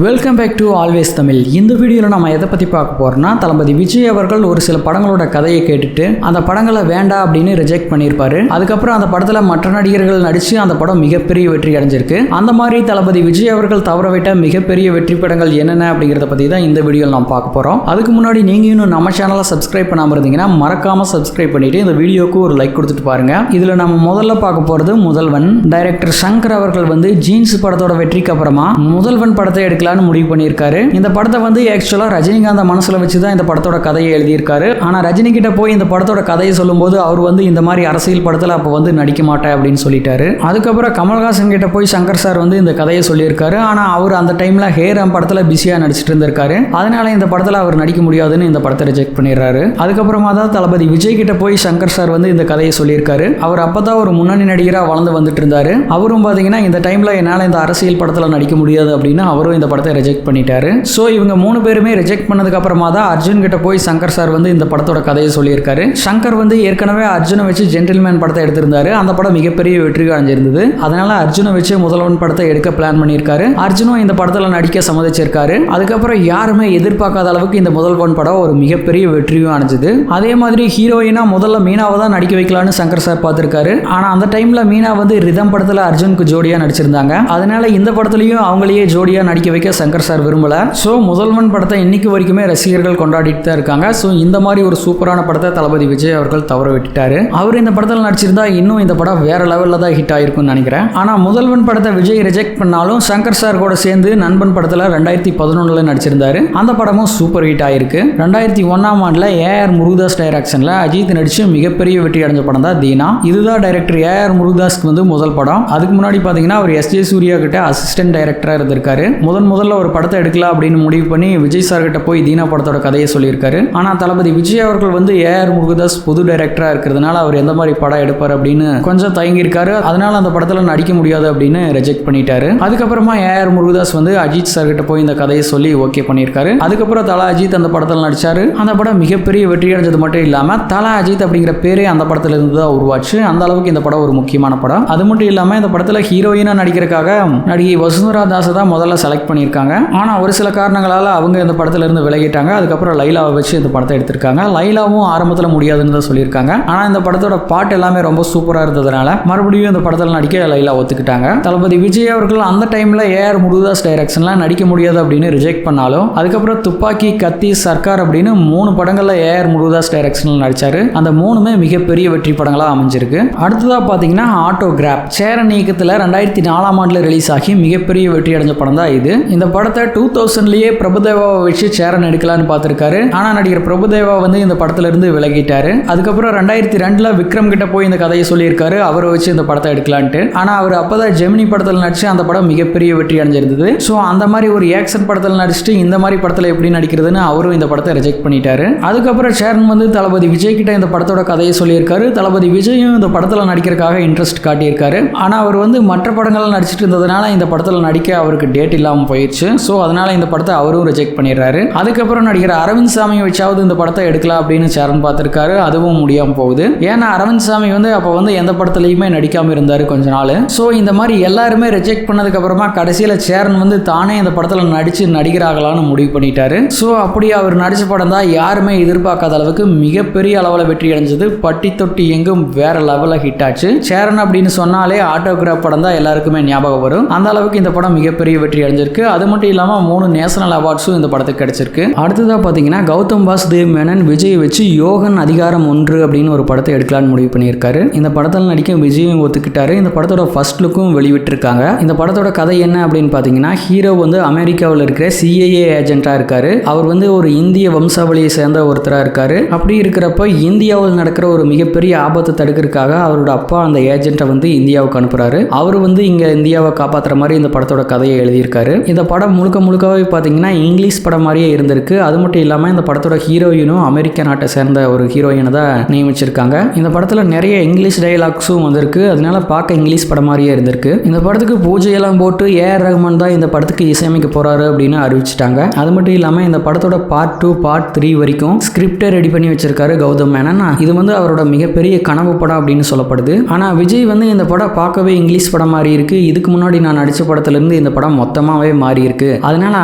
Welcome back to always Tamil. இந்த வீடியோவில் நம்ம எதை பற்றி பார்க்க போகிறோம்னா, தளபதி விஜய் அவர்கள் ஒரு சில படங்களோட கதையை கேட்டுட்டு அந்த படங்களை வேண்டாம் அப்படின்னு ரிஜெக்ட் பண்ணியிருப்பாரு. அதுக்கப்புறம் அந்த படத்தில் மற்ற நடிகர்கள் நடித்து அந்த படம் மிகப்பெரிய வெற்றி அடைஞ்சிருக்கு. அந்த மாதிரி தளபதி விஜய் அவர்கள் தவறவிட்ட மிகப்பெரிய வெற்றி படங்கள் என்னென்ன அப்படிங்கிறத பற்றி தான் இந்த வீடியோவில் நம்ம பார்க்க போகிறோம். அதுக்கு முன்னாடி நீங்கள் இன்னும் நம்ம சேனலை சப்ஸ்கிரைப் பண்ணாமல் இருந்தீங்கன்னா மறக்காமல் சப்ஸ்கிரைப் பண்ணிவிட்டு இந்த வீடியோக்கு ஒரு லைக் கொடுத்துட்டு பாருங்கள். இதில் நம்ம முதல்ல பார்க்க போகிறது முதல்வன். டைரக்டர் சங்கர் அவர்கள் ஜீன்ஸ் படத்தோட வெற்றிக்கு அப்புறமா முதல்வன் படத்தை எடுக்க முடிவு பண்ணியிருக்காரு. இந்த படத்தை ஆக்சுவலா ரஜினிகாந்த் மனசுல வச்சுதான் இந்த படத்தோட கதையை எழுதியிருக்காரு. ஆனா ரஜினி கிட்ட போய் இந்த படத்தோட கதையை சொல்லும்போது அவர் இந்த மாதிரி அரசியல் படத்துல அப்ப நடிக்க மாட்டேன் அப்படின்னு சொல்லிட்டாரு. அதுக்கப்புறம் கமல்ஹாசன் கிட்ட போய் சங்கர் சார் இந்த கதையை சொல்லியிருக்காரு. ஆனா அவர் அந்த டைம்ல ஹேராம் படத்துல பிஸியா நடிச்சிட்டு இருந்திருக்காரு. அதனால இந்த படத்துல அவர் நடிக்க முடியாதுன்னு இந்த படத்தை ரிஜெக்ட் பண்ணிடுறாரு. அதுக்கப்புறமா தான் தளபதி விஜய் கிட்ட போய் சங்கர் சார் இந்த கதையை சொல்லியிருக்காரு. அவர் அப்பதான் ஒரு முன்னணி நடிகரா வளர்ந்து வந்துட்டு இருந்தாரு. அவரும் பாத்தீங்கன்னா இந்த டைம்ல என்னால இந்த அரசியல் படத்துல நடிக்க முடியாது அப்படின்னு அவரும் இந்த படத்தை ரிஜெக்ட் பண்ணிட்டாரு. சோ இவங்க மூணு பேருமே ரிஜெக்ட் பண்ணதுக்கு அப்புறமா தான் அர்ஜுன் கிட்ட போய் சங்கர் சார் இந்த படத்தோட கதையை சொல்லியிருக்காரு. சங்கர் ஏற்கனவே அர்ஜுனை வச்சு ஜென்டில்மேன் படத்தை எடுத்திருந்தாரு. அந்த படம் மிகப்பெரிய வெற்றி அடைஞ்சிருந்தது. அதனால அர்ஜுனை வச்சு முதல்வன் படத்தை எடுக்க பிளான் பண்ணியிருக்காரு. அர்ஜுனும் இந்த படத்துல நடிக்க சம்மதிச்சிருக்காரு. அதுக்கப்புறம் யாருமே எதிர்பார்க்காத அளவுக்கு இந்த முதல்வன் படம் ஒரு மிகப்பெரிய வெற்றியும் அடைஞ்சது. அதே மாதிரி ஹீரோயினா முதல்ல மீனாவை தான் நடிக்க வைக்கலாம்னு சங்கர் சார் பார்த்திருக்காரு. ஆனா அந்த டைம்ல மீனா ரிதம் படத்துல அர்ஜுனுக்கு ஜோடியா நடிச்சிருந்தாங்க. அதனால இந்த படத்துலயும் அவங்களையே ஜோடியா நடிக்க வைக்க சங்கர் சார் விரும்பல. சோ முதல்வன் படத்தை இன்னைக்கு வரைக்குமே ரசிகர்கள் கொண்டாடிட்டு தான் இருக்காங்க. சோ இந்த மாதிரி ஒரு சூப்பரான படத்தை தளபதி விஜய் அவர்கள் தவற விட்டுட்டாரு. அவர் இந்த படத்தில் நடிச்சிருந்தா இன்னும் இந்த படம் வேற லெவல்ல தான் ஹிட் ஆயிருக்கும்னு நினைக்கிறேன். ஆனா முதல்வன் படத்தை விஜய் ரிஜெக்ட் பண்ணாலும் சங்கர் சார் கூட சேர்ந்து நண்பன் படத்துல 2011 நடிச்சிருந்தாரு. அந்த படமும் சூப்பர் ஹிட் ஆயிருக்கு. 2001 ஆண்டுல ஏஆர் முருகதாஸ் டைரக்ஷன்ல அஜித் நடிச்சு மிகப்பெரிய வெற்றி அடைஞ்ச படம் தான் தீனா. இதுதான் டைரக்டர் ஏஆர் முருகதாஸ்க்கு முதல் படம். அதுக்கு முன்னாடி பாத்தீங்கன்னா அவர் எஸ்.ஜே. சூர்யா கிட்ட அசிஸ்டன்ட் டைரக்டரா இருந்திருக்காரு. முதல்ல ஒரு படத்தை எடுக்கலாம் அப்படின்னு முடிவு பண்ணி விஜய் சார் கிட்ட போய் தீனா படத்தோட கதையை சொல்லியிருக்காரு. ஆனா தளபதி விஜய் அவர்கள் ஏஆர் முருகதாஸ் புது டைரக்டரா இருக்கிறதுனால அவர் எந்த மாதிரி படம் எடுப்பார் அப்படின்னு கொஞ்சம் தயங்கி இருக்காரு. அதனால அந்த படத்துல நடிக்க முடியாது அப்படின்னு ரிஜெக்ட் பண்ணிட்டாரு. அதுக்கப்புறமா ஏஆர் முருகதாஸ் அஜித் சார் கிட்ட போய் இந்த கதையை சொல்லி ஓகே பண்ணியிருக்காரு. அதுக்கப்புறம் தலா அஜித் அந்த படத்தில் நடிச்சாரு. அந்த படம் மிகப்பெரிய வெற்றி அடைஞ்சது மட்டும் இல்லாம தலா அஜித் அப்படிங்கிற பேரே அந்த படத்துல இருந்து தான் உருவாச்சு. அந்த அளவுக்கு இந்த படம் ஒரு முக்கியமான படம். அது மட்டும் இல்லாம இந்த படத்துல ஹீரோயினா நடிக்கிறதுக்காக நடிகை வசுந்தரா தாஸ் தான் முதல்ல செலக்ட் பண்ணியிருக்காங்க. ஆனா ஒரு சில காரணங்களால அவங்க இந்த படத்துல இருந்து விலகிட்டாங்க. அதுக்கப்புறம் லைலாவை வச்சு இந்த படத்தை எடுத்திருக்காங்க. லைலாவும் ஆரம்பத்துல முடியாதுன்னு தான் சொல்லியிருக்காங்க. ஆனா இந்த படத்தோட பாட்டு எல்லாமே ரொம்ப சூப்பரா இருந்ததுனால மறுபடியும் இந்த படத்துல நடிக்க லைலா ஒத்துக்கிட்டாங்க. தளபதி விஜய் அவர்கள் அந்த டைம்ல ஏஆர் முருகதாஸ் டைரக்ஷன்ல நடிக்க முடியாது அப்படின்னு ரிஜெக்ட் பண்ணாலும் அதுக்கப்புறம் துப்பாக்கி, கத்தி, சர்க்கார் அப்படின்னு 3 படங்கள்ல ஏஆர் முருகதாஸ் டைரக்ஷன்ல நடிச்சாரு. அந்த 3மே மிகப்பெரிய வெற்றி படங்களா அமைஞ்சிருக்கு. அடுத்ததா பாத்தீங்கன்னா ஆட்டோகிராப். சேரன் இயக்கத்துல 2004 ஆண்டுல ரிலீஸ் ஆகி மிகப்பெரிய வெற்றி அடைஞ்ச படம் தான் இது. இந்த படத்தை 2000லயே பிரபுதேவாவை வச்சு சேரன் எடுக்கலான்னு பார்த்திருக்காரு. ஆனா நடிகர் பிரபுதேவா இந்த படத்துல இருந்து விலகிட்டாரு. அதுக்கப்புறம் 2002ல விக்ரம் கிட்ட போய் இந்த கதையை சொல்லியிருக்காரு, அவரை வச்சு இந்த படத்தை எடுக்கலான்ட்டு. ஆனா அவர் அப்பதான் ஜெமினி படத்தில் நடிச்சு அந்த படம் மிகப்பெரிய வெற்றி அடைஞ்சிருந்தது. ஸோ அந்த மாதிரி ஒரு ஆக்ஷன் படத்தில் நடிச்சுட்டு இந்த மாதிரி படத்தில் எப்படி நடிக்கிறதுன்னு அவரும் இந்த படத்தை ரிஜெக்ட் பண்ணிட்டாரு. அதுக்கப்புறம் சேரன் தளபதி விஜய் கிட்ட இந்த படத்தோட கதையை சொல்லியிருக்காரு. தளபதி விஜயும் இந்த படத்தில் நடிக்கிறதுக்காக இன்ட்ரெஸ்ட் காட்டியிருக்காரு. ஆனா அவர் மற்ற படங்கள் நடிச்சிட்டு இருந்ததுனால இந்த படத்தில் நடிக்க அவருக்கு டேட் இல்லாமல் போயிடுச்சு. ஸோ அதனால இந்த படத்தை அவரும் ரிஜெக்ட் பண்ணிடுறாரு. அதுக்கப்புறம் நடிகர் அரவிந்த் சாமியை வச்சாவது இந்த படத்தை எடுக்கலாம் அப்படின்னு சேரன் பார்த்திருக்காரு. அதுவும் முடியாம போகுது. ஏன்னா அரவிந்த் சாமி அப்போ எந்த படத்துலையுமே நடிக்காம இருந்தாரு கொஞ்ச நாள். ஸோ இந்த மாதிரி எல்லாருமே ரிஜெக்ட் பண்ணதுக்கு அப்புறமா கடைசியில் சேரன் தானே இந்த படத்தில் நடிச்சு நடிகராகலான்னு முடிவு பண்ணிட்டாரு. ஸோ அப்படி அவர் நடிச்ச படம் தான் யாருமே எதிர்பார்க்காத அளவுக்கு மிகப்பெரிய அளவில் வெற்றி அடைஞ்சது. பட்டி தொட்டி எங்கும் வேற லெவலில் ஹிட் ஆச்சு. சேரன் அப்படின்னு சொன்னாலே ஆட்டோகிராப் படம் தான் எல்லாருக்குமே ஞாபகம் வரும். அந்த அளவுக்கு இந்த படம் மிகப்பெரிய வெற்றி அடைஞ்சிருக்கு. அது மட்டும் இல்லாம 3 நேஷனல் அவார்ட்ஸும் இந்த படத்துக்கு கிடைச்சிருக்கு. அடுத்ததா பாத்தீங்கன்னா கௌதம் வாசுதேவ் மேனன் விஜய் வச்சு யோகன் அதிகாரம் 1 அப்படின்னு ஒரு படத்தை எடுக்கலான்னு முடிவு பண்ணியிருக்காரு. இந்த படத்தில் நடிக்க விஜயும் ஒத்துக்கிட்டாரு. இந்த படத்தோட ஃபர்ஸ்ட் லுக்கும் வெளிவிட்டிருக்காங்க. இந்த படத்தோட கதை என்ன அப்படின்னு பாத்தீங்கன்னா, ஹீரோ அமெரிக்காவில் இருக்கிற சிஐஏ ஏஜென்ட்டா இருக்காரு. அவர் ஒரு இந்திய வம்சாவளியை சேர்ந்த ஒருத்தரா இருக்காரு. அப்படி இருக்கிறப்ப இந்தியாவில் நடக்கிற ஒரு மிகப்பெரிய ஆபத்தை தடுக்கிறதுக்காக அவரோட அப்பா அந்த ஏஜென்ட்டை இந்தியாவுக்கு அனுப்புறாரு. அவர் இங்க இந்தியாவை காப்பாற்றுற மாதிரி இந்த படத்தோட கதையை எழுதியிருக்காரு. இந்த படம் முழுக்கவே பார்த்தீங்கன்னா இங்கிலீஷ் படம் மாதிரியே இருந்திருக்கு. அது மட்டும் இல்லாமல் இந்த படத்தோட ஹீரோயினும் அமெரிக்க நாட்டை சேர்ந்த ஒரு ஹீரோயினை தான் நியமிச்சிருக்காங்க. இந்த படத்தில் நிறைய இங்கிலீஷ் டயலாக்ஸும் வந்திருக்கு. அதனால பார்க்க இங்கிலீஷ் படம் மாதிரியே இருந்திருக்கு. இந்த படத்துக்கு பூஜையெல்லாம் போட்டு ஏஆர் ரஹ்மான் தான் இந்த படத்துக்கு இசையமைக்க போறாரு அப்படின்னு அறிவிச்சிட்டாங்க. அது மட்டும் இல்லாமல் இந்த படத்தோட பார்ட் 2, பார்ட் 3 வரைக்கும் ஸ்கிரிப்டை ரெடி பண்ணி வச்சிருக்காரு கௌதம் மேனன். இது அவரோட மிகப்பெரிய கனவு படம் அப்படின்னு சொல்லப்படுது. ஆனால் விஜய் இந்த படம் பார்க்கவே இங்கிலீஷ் படம் மாதிரி இருக்கு. இதுக்கு முன்னாடி நான் நடிச்ச படத்துல இருந்து இந்த படம் மொத்தமாகவே மாறி இருக்கு. அதனால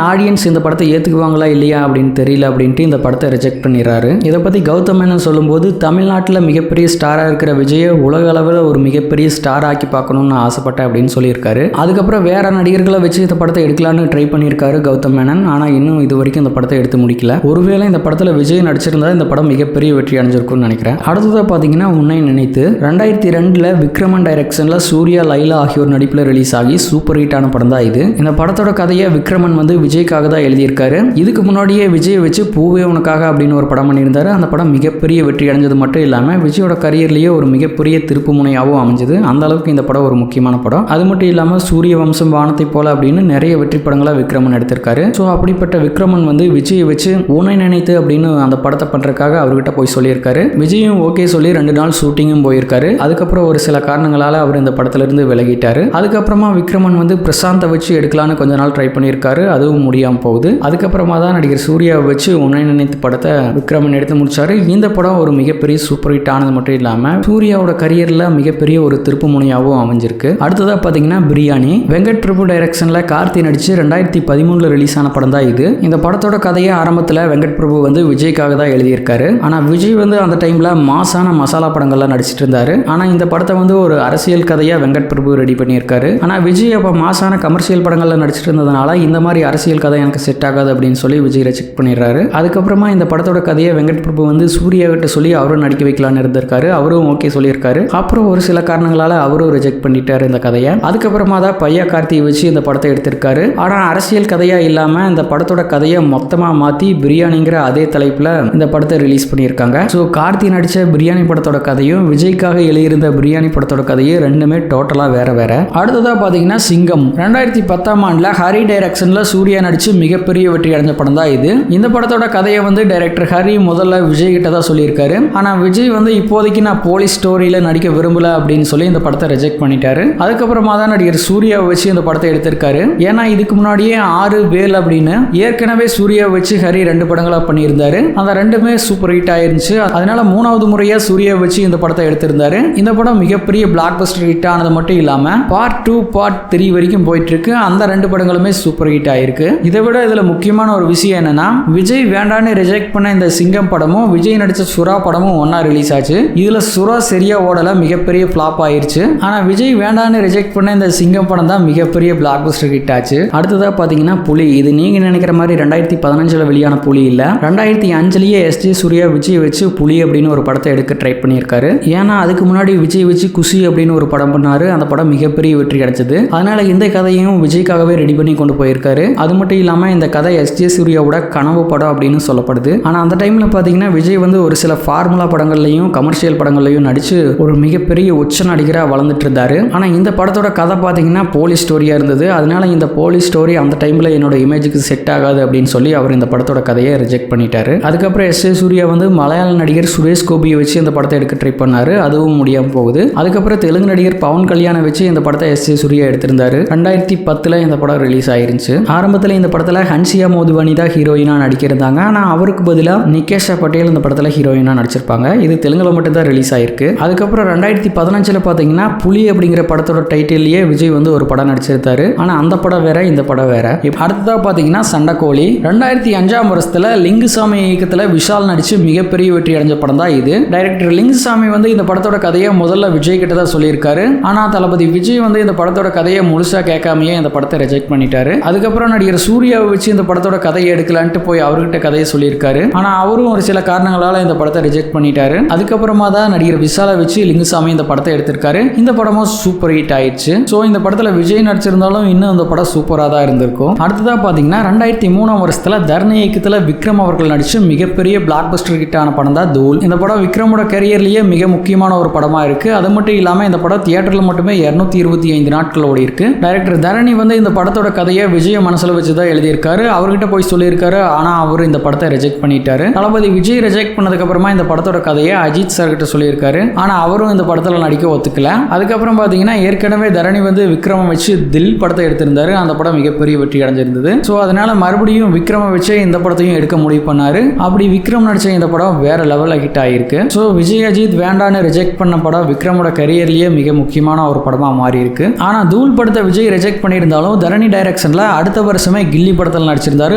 ஆடியன்ஸ் இந்த படத்தை ஏத்துக்குவாங்களா இல்லையா அப்படின்னு தெரியல அப்படின்ட்டு இந்த படத்தை ரிஜெக்ட் பண்ணிடுறாரு. இதை பத்தி கௌதம் மேனன் சொல்லும்போது, தமிழ்நாட்டில் மிகப்பெரிய ஸ்டாரா இருக்கிற விஜயை உலக அளவில் ஒரு மிகப்பெரிய ஸ்டார் ஆக்கி பார்க்கணும்னு ஆசைப்பட்டேன் அப்படின்னு சொல்லியிருக்காரு. அதுக்கப்புறம் வேற நடிகர்களை வச்சு இந்த படத்தை எடுக்கலான்னு ட்ரை பண்ணியிருக்காரு கௌதம் மேனன். ஆனா இன்னும் இது வரைக்கும் இந்த படத்தை எடுத்து முடிக்கல. ஒருவேளை இந்த படத்துல விஜய் நடிச்சிருந்தா இந்த படம் மிகப்பெரிய வெற்றி அடைஞ்சிருக்கும்னு நினைக்கிறேன். அடுத்ததா பாத்தீங்கன்னா உன்னை நினைத்து 2002 விக்ரமன் டைரக்ஷன்ல சூர்யா, லைலா ஆகியோர் நடிப்புல ரிலீஸ் ஆகி சூப்பர் ஹிட் ஆன படம் தான் இது. இந்த படத்தோட கதையை விக்ரமன் விஜய்க்காக தான் எழுதியிருக்காரு. இதுக்கு முன்னாடியே விஜய் வச்சு பூவே உனக்காக அப்படின்னு ஒரு படம் பண்ணியிருந்தாரு. அந்த படம் மிகப்பெரிய வெற்றி அடைஞ்சது மட்டும் இல்லாம விஜயோட கரியர்லயே ஒரு மிகப்பெரிய திருப்பு முனையாகவும் அமைஞ்சது. அந்த அளவுக்கு இந்த படம் ஒரு முக்கியமான படம். அது மட்டும் இல்லாம சூரிய வம்சம், வானத்தை போல அப்படின்னு நிறைய வெற்றி படங்களை விக்ரமன் எடுத்திருக்காரு. ஸோ அப்படிப்பட்ட விக்ரமன் விஜய் வச்சு உன்னை நினைத்து அப்படின்னு அந்த படத்தை பண்றதுக்காக அவர்கிட்ட போய் சொல்லியிருக்காரு. விஜயும் ஓகே சொல்லி 2 நாள் ஷூட்டிங்கும் போயிருக்காரு. அதுக்கப்புறம் ஒரு சில காரணங்களால அவர் இந்த படத்துல இருந்து விலகிட்டாரு. அதுக்கப்புறமா விக்ரமன் பிரசாந்தை வச்சு எடுக்கலான்னு கொஞ்ச நாள் ட்ரை பண்ணியிருக்காரு. அதுவும் முடியாம போகுது. அதுக்கப்புறமா தான் நடிகர் சூர்யாவை வச்சு உன்னை நினைத்து படத்தை விக்ரமன் எடுத்து முடிச்சாரு. இந்த படம் ஒரு மிகப்பெரிய சூப்பர் ஹிட் ஆனது மட்டும் இல்லாம சூர்யாவோட கரியர்ல மிகப்பெரிய ஒரு திருப்பு முனையாகவும் அமைஞ்சிருக்கு. அடுத்ததா பாத்தீங்கன்னா பிரியாணி. வெங்கட் பிரபு டைரக்ஷன்ல கார்த்தி நடிச்சு 2013 ரிலீஸ் ஆன படம் தான் இது. இந்த படத்தோட கதையை ஆரம்பத்தில் வெங்கட் பிரபு விஜய்க்காக தான் எழுதியிருக்காரு. ஆனால் விஜய் அந்த டைமில் மாசான மசாலா படங்கள்லாம் நடிச்சிட்டு இருந்தாரு. ஆனால் இந்த படத்தை ஒரு அரசியல் கதையாக வெங்கட் பிரபு ரெடி பண்ணியிருக்காரு. ஆனால் விஜய் அப்போ மாசான கமர்ஷியல் படங்களில் நடிச்சிட்டு இருந்ததுனால இந்த மாதிரி அரசியல் கதை எனக்கு செட் ஆகாது அப்படின்னு சொல்லி விஜய் ரிஜெக்ட் பண்ணிடுறாரு. அதுக்கப்புறமா இந்த படத்தோட கதையை வெங்கட் பிரபு சூர்யா கிட்ட சொல்லி அவரும் நடிக்க வைக்கலான்னு இருந்திருக்காரு. அவரும் ஓகே சொல்லியிருக்காரு. அப்புறம் ஒரு சில காரணங்களால அவரும் ரிஜெக்ட் பண்ணிட்டாரு இந்த கதையை. அதுக்கப்புறமா தான் பையா கார்த்தியை வச்சு இந்த படத்தை எடுத்திருக்காரு. ஆனால் அரசியல் கதையா இல்லாம இந்த படத்தோட கதையை மொத்தமா மாத்தி பிரியாணிங்கிற அதே தலைப்புல இந்த படத்தை ரிலீஸ் பண்ணியிருக்காங்க. ஸோ கார்த்தி நடிச்ச பிரியாணி படத்தோட கதையும் விஜய்க்காக எழுதியிருந்த பிரியாணி படத்தோட கதையும் ரெண்டுமே டோட்டலா வேற வேற. அடுத்ததா பாத்தீங்கன்னா சிங்கம். 2010 ஹரி டைரக்ஷன்ல சூர்யா நடிச்சு மிகப்பெரிய வெற்றி அடைஞ்ச படம் தான் இது. இந்த படத்தோட கதையை டைரக்டர் ஹரி முதல்ல விஜய் கிட்ட தான் சொல்லியிருக்காரு. ஆனா விஜய் இப்போதைக்கு நான் போலீஸ் ஸ்டோரியில நடிக்க விரும்பல அப்படின்னு சொல்லி இந்த படத்தை ரிஜெக்ட் பண்ணிட்டாரு. அதுக்கப்புறமா தான் நடிகர் சூர்யாவை வச்சு இந்த படத்தை எடுத்திருக்காரு. ஏன்னா இதுக்கு முன்னாடியே 6 வேல் அப்படின்னு ஏற்கனவே சூர்யா வச்சு ஹரி 2 படங்களா பண்ணியிருந்தாரு. அந்த 2மே சூப்பர் ஹிட் ஆயிருந்துச்சு. அதனால 3வது முறையா சூர்யா வச்சு இந்த படத்தை எடுத்திருந்தாரு. இந்த படம் மிகப்பெரிய பிளாக் பஸ்டர் ஹிட் ஆனது மட்டும் இல்லாம பார்ட் 2 பார்ட் 3 வரைக்கும் போயிட்டு இருக்கு. அந்த 2 படங்களுமே சூப்பர் ஹிட் ஆயிருக்கு. இதை விட இதுல முக்கியமான ஒரு விஷயம் என்னன்னா, விஜய் வேண்டான்னு ரிஜெக்ட் பண்ண இந்த சிங்கம் படமும் விஜய் நடிச்ச சுறா படமும் ஒன்னா ரிலீஸ் ஆச்சு. இதுல சுறா சரியா ஓடல, மிகப்பெரிய ஃபிளாப் ஆயிருச்சு. ஆனா விஜய் வேண்டான்னு ரிஜெக்ட் பண்ண இந்த சிங்கம் படம் தான் மிகப்பெரிய பிளாக் பஸ்டர் ஹிட் ஆச்சு. அடுத்ததா பாத்தீங்கன்னா புலி. இது நீங்க நினைக்கிற மாதிரி 2015 வெளியான புலி இல்ல. 2005 எஸ்ஜே சூர்யா விஜய் வச்சு புலி அப்படின்னு ஒரு படத்தை எடுக்க ட்ரை பண்ணியிருக்காரு. ஏன்னா அதுக்கு முன்னாடி விஜய் வச்சு குஷி அப்படின்னு ஒரு படம் பண்ணாரு. அந்த படம் மிகப்பெரிய வெற்றி கிடைச்சது. அதனால இந்த கதையும் விஜய்க்காகவே ரெடி பண்ணி கொண்டு போயிருக்காரு. அது மட்டும் இல்லாம இந்த கதை எஸ்ஜே சூர்யாவோட கனவு படம் அப்படின்னு சொல்லப்படுது. ஆனா அந்த டைம்ல பாத்தீங்கன்னா விஜய் ஒரு சில ஃபார்முலா படங்கள்லையும் கமர்ஷியல் படங்கள்லையும் நடிச்சு ஒரு மிகப்பெரிய உச்ச நடிகரா வளர்ந்துட்டு இருந்தாரு. ஆனா இந்த படத்தோட கதை பாத்தீங்கன்னா போலீஸ் ஸ்டோரியா இருந்தது. அதனால இந்த போலீஸ் ஸ்டோரி அந்த டைம்ல என்னோட இமேஜுக்கு செட் ஆகாது அப்படின்னு சொல்லி அவர் இந்த படத்தோட கதையை ரிஜெக்ட் பண்ணிட்டாரு. அதுக்கப்புறம் எஸ்ஏ சூர்யா மலையாள நடிகர் சுரேஷ் கோபியை வச்சு இந்த படத்தை எடுக்க ட்ரை பண்ணாரு. அதுவும் முடியாம போகுது. அதுக்கப்புறம் தெலுங்கு நடிகர் பவன் கல்யாணை வச்சு இந்த படத்தை எஸ்ஏ சூர்யா எடுத்திருந்தாரு. 2010 இந்த படம் ரிலீஸ் ஆயிருச்சு. ஆரம்பத்தில் இந்த படத்துல ஹன்சியா மோதுவானி தான் ஹீரோயினா நடிக்கிறாங்க. ஆனா அவருக்கு பதிலா நிகேஷா பட்டேல் இந்த படத்துல ஹீரோயினா நடிச்சிருப்பாங்க. இது தெலுங்குல மட்டும் தான் ரிலீஸ் ஆயிருக்கு. அதுக்கப்புறம் 2015 பாத்தீங்கன்னா புலி அப்படிங்கிற படத்தோட டைட்டிலேயே விஜய் ஒரு படம் நடிச்சிருந்தாரு. ஆனா அந்த படம் வேற, இந்த படம் வேற. அடுத்ததா பாத்தீங்கன்னா சண்டைக்கோழி. 2005 வருஷத்துல லிங்குசாமி இயக்கத்துல விஷால் நடிச்சு மிகப்பெரிய வெற்றி அடைஞ்ச படம் தான் இது. டைரக்டர் லிங்குசாமி இந்த படத்தோட கதையை முதல்ல விஜய் கிட்ட தான் சொல்லியிருக்காரு. ஆனா தளபதி விஜய் இந்த படத்தோட கதையை முழுசா கேட்காமயே இந்த படத்தை ரிஜெக்ட் பண்ணிட்டாரு. அதுக்கப்புறம் நடிகர் சூர்யாவை வச்சு இந்த படத்தோட கதையை எடுக்கலான்ட்டு போய் அவர்கிட்ட கதையை சொல்லியிருக்காரு. ஆனா அவரும் ஒரு சில காரணங்களால இந்த படத்தை ரிஜெக்ட் பண்ணிட்டாரு. அதுக்கப்புறமா தான் நடிகர் விஷாலை வச்சு லிங்குசாமி இந்த படத்தை எடுத்திருக்காரு. இந்த படமும் சூப்பர் ஹிட் ஆயிடுச்சு. ஸோ இந்த படத்துல விஜய் நடிச்சிருந்தாலும் இன்னும் இந்த படம் சூப்பரா தான் இருந்திருக்கும். அடுத்ததா பாத்தீங்கன்னா 2003 வருஷத்துல தர்ணி இயக்கத்துல விக்ரம் அவர்கள் நடிச்சு மிகப்பெரிய பிளாக் பஸ்டர் ஹிட் ஆன படம் தான் தூள். இந்த படம் விக்ரமோட கரியர்லயே மிக முக்கியமான ஒரு படமா இருக்கு. அது மட்டும் இல்லாம இந்த படம் தியேட்டர்ல மட்டுமே 225 நாட்கள் ஓடி இருக்கு. டைரக்டர் தரணி இந்த படத்தோட கதையை விஜய மனசுல வச்சுதான் எழுதியிருக்காரு. அவர்கிட்ட போய் சொல்லியிருக்காரு. ஆனா அவர் இந்த படத்தை ரிஜெக்ட் பண்ணிட்டாரு. தளபதி விஜய் ரிஜெக்ட் பண்ணதுக்கு அப்புறமா இந்த படத்தோட கதையை அஜித் சார் கிட்ட சொல்லியிருக்காரு. ஆனா அவரும் இந்த படத்துல நடிக்க ஒத்துக்கல. அதுக்கப்புறம் பாத்தீங்கன்னா ஏற்கனவே தரணி விக்ரம வச்சு தில் படத்தை எடுத்திருந்தாரு. அந்த படம் மிகப்பெரிய வெற்றி அடைஞ்சிருந்தது. ஸோ அதனால மறுபடியும் விக்ரம வச்சு இந்த படத்தையும் எடுக்க முடிவு பண்ணாரு. அப்படி விக்ரம் நடிச்ச இந்த படம் வேற லெவல்ல ஹிட் ஆயிருக்கு. ஸோ விஜய் அஜித் வேண்டான்னு ரிஜெக்ட் பண்ண படம் விக்ரமோட கரியர்லயே மிக முக்கியமான ஒரு படமா மாறி இருக்கு. ஆனா தூள் படத்தை விஜய் ரிஜெக்ட் பண்ணியிருந்தாலும் தரணி டைரக்டர் டைரக்ஷன்ல அடுத்த வருஷமே கில்லி படத்தில் நடிச்சிருந்தாரு.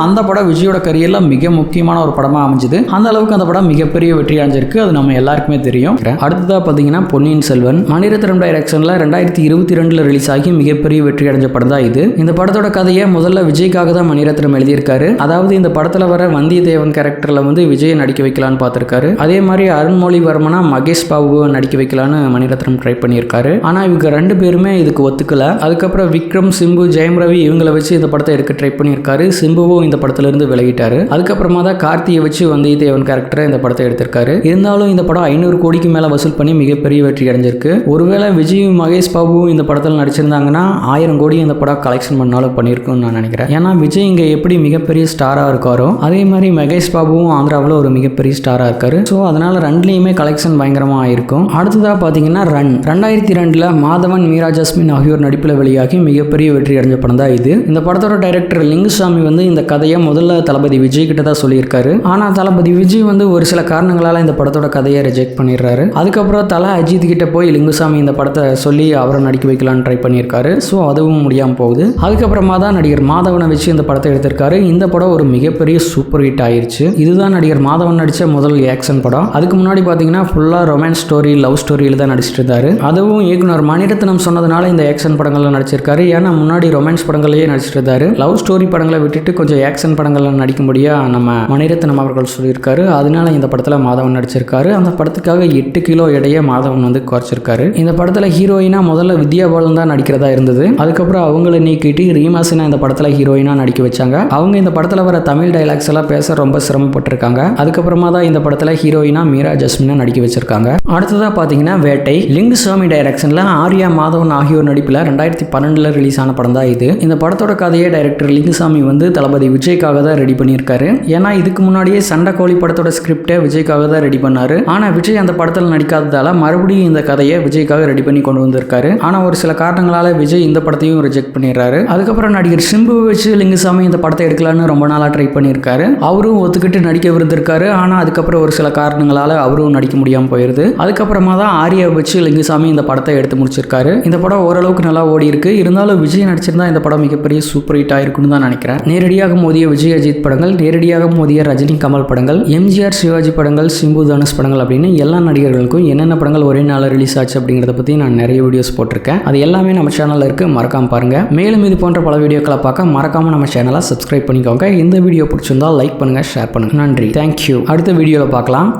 அந்த படம் விஜயோட கரியர்ல மிக முக்கியமான ஒரு படமா அமைஞ்சது. அந்த அளவுக்கு அந்த படம் மிகப்பெரிய வெற்றி அடைஞ்சிருக்கு. அது நம்ம எல்லாருக்குமே தெரியும். அடுத்ததா பாத்தீங்கன்னா பொன்னியின் செல்வன் மணிரத்னம் டைரக்ஷன்ல 2022 ரிலீஸ் ஆகி மிகப்பெரிய வெற்றி அடைஞ்ச படம் தான் இது. இந்த படத்தோட கதையை முதல்ல விஜய்க்காக தான் மணிரத்னம் எழுதியிருக்காரு. அதாவது இந்த படத்துல வர வந்தியத்தேவன் கேரக்டர்ல வந்து விஜய் நடிக்க வைக்கலான்னு பார்த்திருக்காரு. அதே மாதிரி அருண்மொழிவர்மனா மகேஷ் பாபுவை நடிக்க வைக்கலான்னு மணிரத்னம் ட்ரை பண்ணியிருக்காரு. ஆனா இவங்க 2 பேருமே இதுக்கு ஒத்துக்கல. அதுக்கப்புறம் விக்ரம், சிம்பு, ஜெயம் ரவி இவங்களை வச்சு இந்த படத்தை எடுக்க ட்ரை பண்ணியிருக்காரு. சிம்புவும் இந்த படத்துல இருந்து விலகிட்டாரு. அதுக்கப்புறமா தான் கார்த்தியை வச்சு வந்தியத்தேவன் கேரக்டரை இந்த படத்தை எடுத்திருக்காரு. இருந்தாலும் இந்த படம் 500 கோடிக்கு மேல வசூல் பண்ணி மிகப்பெரிய வெற்றி அடைஞ்சிருக்கு. ஒருவேளை விஜயும் மகேஷ் பாபுவும் இந்த படத்தில் நடிச்சிருந்தாங்கன்னா 1000 கோடி இந்த படம் கலெக்ஷன் பண்ணாலும் பண்ணியிருக்கும்னு நான் நினைக்கிறேன். ஏன்னா விஜய் இங்க எப்படி மிகப்பெரிய ஸ்டாரா இருக்காரோ அதே மாதிரி மகேஷ் பாபுவும் ஆந்திராவில் ஒரு மிகப்பெரிய ஸ்டாரா இருக்காரு. ஸோ அதனால 2லையுமே கலெக்ஷன் பயங்கரமா ஆயிருக்கும். அடுத்ததா பாத்தீங்கன்னா ரன் 2002 மாதவன், மீரா ஜாஸ்மின் ஆகியோர் நடிப்பில் வெளியாகி மிகப்பெரிய வெற்றி அடைஞ்ச படம் தான் இது. இந்த படத்தோட டைரக்டர் லிங்குசாமி வந்து இந்த கதையை முதல்ல தளபதி விஜய் கிட்ட தான் சொல்லியிருக்காரு. ஆனா தளபதி விஜய் வந்து ஒரு சில காரணங்களால இந்த படத்தோட கதையை ரிஜெக்ட் பண்ணிடுறாரு. அதுக்கப்புறம் தல அஜித் கிட்ட போய் லிங்குசாமி இந்த படத்தை சொல்லி அவரை நடிக்க வைக்கலான்னு ட்ரை பண்ணியிருக்காரு. ஸோ அதுவும் முடியாமல் போகுது. அதுக்கப்புறமா தான் நடிகர் மாதவனை வச்சு இந்த படத்தை எடுத்திருக்காரு. இந்த படம் ஒரு மிகப்பெரிய சூப்பர் ஹிட் ஆயிருச்சு. இதுதான் நடிகர் மாதவன் நடித்த முதல் ஆக்ஷன் படம். அதுக்கு முன்னாடி பார்த்தீங்கன்னா ஃபுல்லாக ரொமான்ஸ் ஸ்டோரி, லவ் ஸ்டோரியில் தான் நடிச்சிட்டு இருந்தாரு. அதுவும் இயக்குனர் மணிரத்னம் சொன்னதுனால இந்த ஆக்ஷன் படங்கள்ல நடிச்சிருக்காரு. ஏன்னா முன்னாடி ரொமான்ஸ் படங்களையே நடிச்சிட்டு இருந்தாரு. லவ் ஸ்டோரி படங்களை விட்டுட்டு கொஞ்சம் ஆக்ஷன் படங்கள்ல நடிக்கும்படியா நம்ம மணிரத்னம் அவர்கள் சொல்லியிருக்காரு. அதனால இந்த படத்தில் மாதவன் நடிச்சிருக்காரு. அந்த படத்துக்காக 8 கிலோ எடையை மாதவன் வந்து குறைச்சிருக்காரு. இந்த படத்தில் ஹீரோயினா முதல்ல வித்யா பாலன் தான் நடிக்கிறதா இருந்தது. அதுக்கப்புறம் அவங்கள நீக்கிட்டு ரீமா சின்ஹா இந்த படத்தில் ஹீரோயினா நடிக்க வச்சாங்க. அவங்க இந்த படத்தில் வர தமிழ் டைலாக்ஸ் எல்லாம் பேச ரொம்ப சிரமப்பட்டிருக்காங்க. அதுக்கப்புறமா தான் இந்த படத்தில் ஹீரோயினா மீரா ஜாஸ்மினை நடிக்க வச்சிருக்காங்க. அடுத்ததா பார்த்தீங்கன்னா வேட்டை லிங்குசாமி டைரக்ஷன்ல ஆர்யா, மாதவன் ஆகியோர் நடிப்பில் 2012 ரிலீஸ் ஆன படம் தான் இது. இந்த படத்தோட கதையை டைரக்டர் லிங்குசாமி வந்து தளபதி விஜய்க்காக தான் ரெடி பண்ணியிருக்காரு. ஏன்னா இதுக்கு முன்னாடியே சண்டை கோழி படத்தோட ஸ்கிரிப்டை விஜய்க்காக தான் ரெடி பண்ணாரு. ஆனா விஜய் அந்த படத்தில் நடிக்காததால மறுபடியும் இந்த கதையை விஜய்க்காக ரெடி பண்ணி கொண்டு வந்திருக்காரு. ஆனா ஒரு சில காரணங்களால விஜய் இந்த படத்தையும் ரிஜெக்ட் பண்ணிடுறாரு. அதுக்கப்புறம் நடிகர் சிம்புவை வச்சு லிங்குசாமி இந்த படத்தை எடுக்கலான்னு ரொம்ப நாளா ட்ரை பண்ணியிருக்காரு. அவரும் ஒத்துக்கிட்டு நடிக்க விருந்திருக்காரு. ஆனா அதுக்கப்புறம் ஒரு சில காரணங்களால அவரும் நடிக்க முடியாம போயிருது. அதுக்கப்புறமா தான் ஆர்யாவை வச்சு லிங்குசாமி இந்த படத்தை எடுத்து முடிச்சிருக்காரு. இந்த படம் ஓரளவுக்கு நல்லா ஓடி இருக்கு. இருந்தாலும் விஜய் நடிச்சிருந்தா இந்த படம் மிகப்பெரிய சூப்பர் ஹிட் ஆயிருக்குன்னு தான் நினைக்கிறேன். நேரடியாக மோதிய விஜய் அஜித் படங்கள், நேரடியாக மோதிய ரஜினி கமல் படங்கள், எம்ஜிஆர் சிவாஜி படங்கள், சிம்பு தனுஷ் படங்கள் அப்படின்னு எல்லா நடிகர்களுக்கும் என்னென்ன படங்கள் ஒரே நாள் ரிலீஸ் ஆச்சு அப்படிங்கிறத பற்றி நான் நிறைய வீடியோஸ் போட்டிருக்கேன். அது எல்லாமே நம்ம சேனலில் இருக்கு, மறக்காம பாருங்க. மேலும் இது போன்ற பல வீடியோக்களை பார்க்க மறக்காம நம்ம சேனலை சப்ஸ்கிரைப் பண்ணிக்கோங்க. இந்த வீடியோ பிடிச்சிருந்தா லைக் பண்ணுங்க, ஷேர் பண்ணுங்க. நன்றி, தேங்க்யூ. அடுத்த வீடியோவில் பார்க்கலாம்.